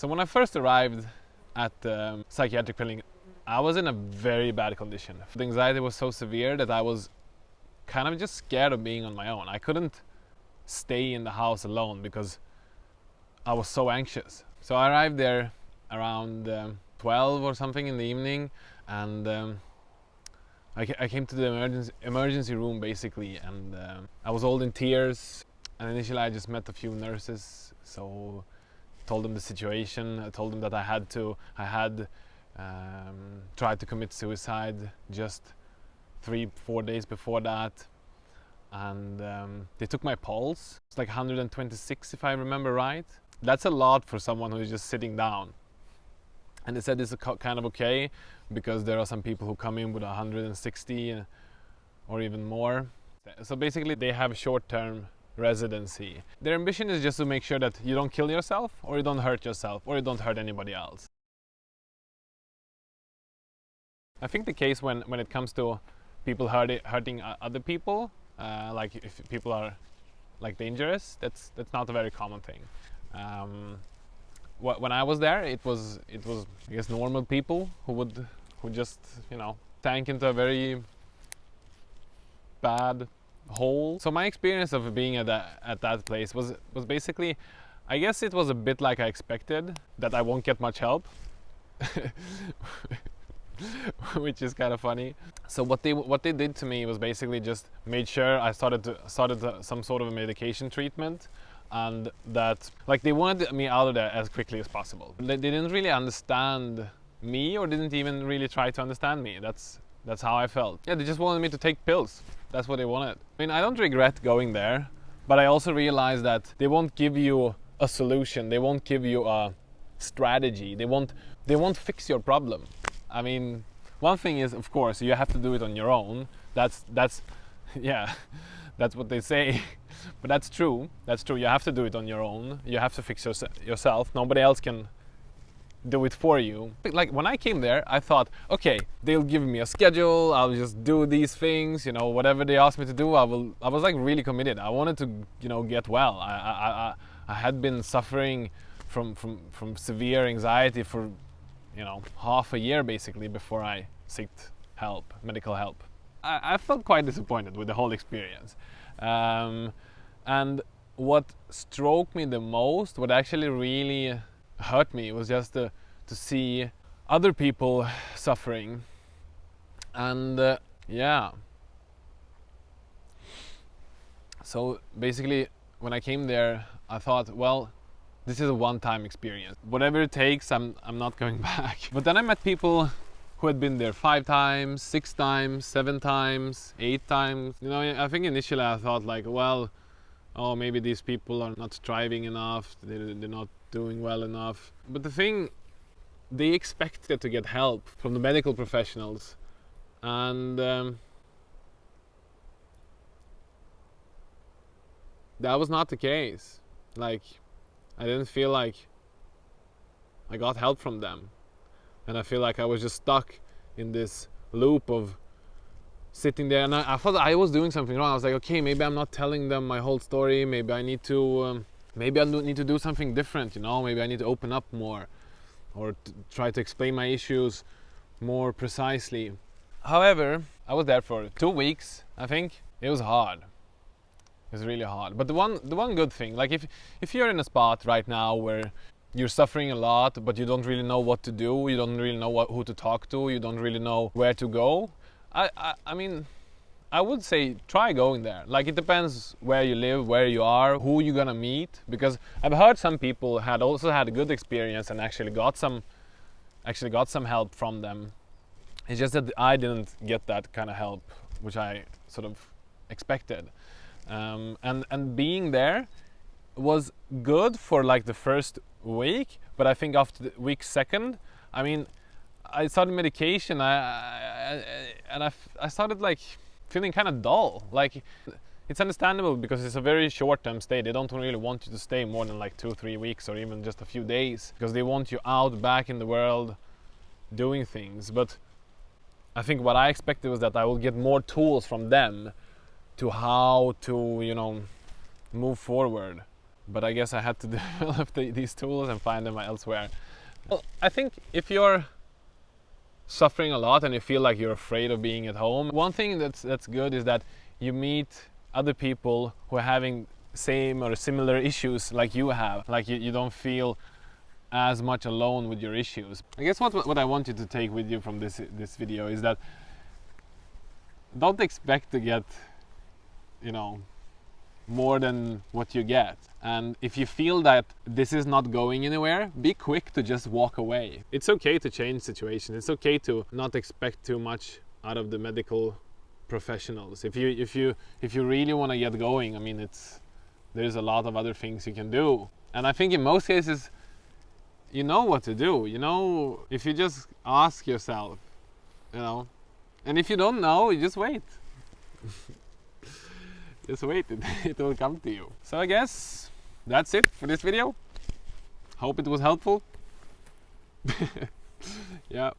So when I first arrived at the Psychiatric Clinic, I was in a very bad condition. The anxiety was so severe that I was kind of just scared of being on my own. I couldn't stay in the house alone because I was so anxious. So I arrived there around 12 or something in the evening, and I came to the emergency room basically, and I was all in tears. And initially I just met a few nurses, so told them the situation. I told them that I had tried to commit suicide just 3-4 days before that, and they took my pulse. It's like 126 if I remember right. That's a lot for someone who's just sitting down. And they said it's kind of okay because there are some people who come in with 160 or even more. So basically they have short-term residency. Their ambition is just to make sure that you don't kill yourself, or you don't hurt yourself, or you don't hurt anybody else. I think the case when it comes to people hurting other people, like if people are like dangerous, that's not a very common thing. When I was there, it was I guess normal people who just tank into a very bad hole. So my experience of being at that place was basically, I guess it was a bit like I expected, that I won't get much help. Which is kind of funny. So what they did to me was basically just made sure I started some sort of a medication treatment, and that like they wanted me out of there as quickly as possible. They didn't really understand me, or didn't even really try to understand me. That's how I felt. Yeah, they just wanted me to take pills. That's what they wanted. I mean, I don't regret going there, but I also realized that they won't give you a solution. They won't give you a strategy. They won't fix your problem. I mean, one thing is, of course, you have to do it on your own. That's yeah, that's what they say. But that's true. That's true. You have to do it on your own. You have to fix yourself. Nobody else can do it for you. Like when I came there, I thought, okay, they'll give me a schedule. I'll just do these things. Whatever they ask me to do, I will. I was like really committed. I wanted to get well. I had been suffering from severe anxiety for half a year basically before I sought medical help. I felt quite disappointed with the whole experience. And what struck me the most, what actually really hurt me, was just to see other people suffering. And yeah. So basically when I came there, I thought, well, this is a one-time experience. Whatever it takes, I'm not going back. But then I met people who had been there 5 times, 6 times, 7 times, 8 times. I think initially I thought like, well, oh, maybe these people are not striving enough, they're not doing well enough. But the thing, they expected to get help from the medical professionals. And that was not the case. Like, I didn't feel like I got help from them. And I feel like I was just stuck in this loop of sitting there. And I thought I was doing something wrong. I was like, okay, maybe I'm not telling them my whole story. Maybe I need to do something different, Maybe I need to open up more, or try to explain my issues more precisely. However, I was there for 2 weeks, I think. It was hard. It was really hard. But the one good thing, like if you're in a spot right now where you're suffering a lot, but you don't really know what to do, you don't really know who to talk to, you don't really know where to go, I mean, I would say try going there. Like, it depends where you live, where you are, who you're gonna meet, because I've heard some people had also had a good experience and actually got some help from them. It's just that I didn't get that kind of help, which I sort of expected. And being there was good for like the first week, but I think after the week second, I mean, I started medication, and I started like feeling kind of dull. Like, it's understandable because it's a very short-term stay. They don't really want you to stay more than like 2-3 weeks or even just a few days, because they want you out back in the world doing things. But I think what I expected was that I would get more tools from them to how to, move forward. but I guess I had to develop these tools and find them elsewhere. Well, I think if you're suffering a lot and you feel like you're afraid of being at home, one thing that's good is that you meet other people who are having same or similar issues like you have. Like you don't feel as much alone with your issues. I guess what I want you to take with you from this video is that don't expect to get, you know, more than what you get. And if you feel that this is not going anywhere, be quick to just walk away. It's okay to change situations. It's okay to not expect too much out of the medical professionals. If you really want to get going, I mean, there's a lot of other things you can do. And I think in most cases, you know what to do. You know, if you just ask yourself, you know, and if you don't know, you just wait. Just wait, it will come to you. So I guess that's it for this video. Hope it was helpful. Yeah.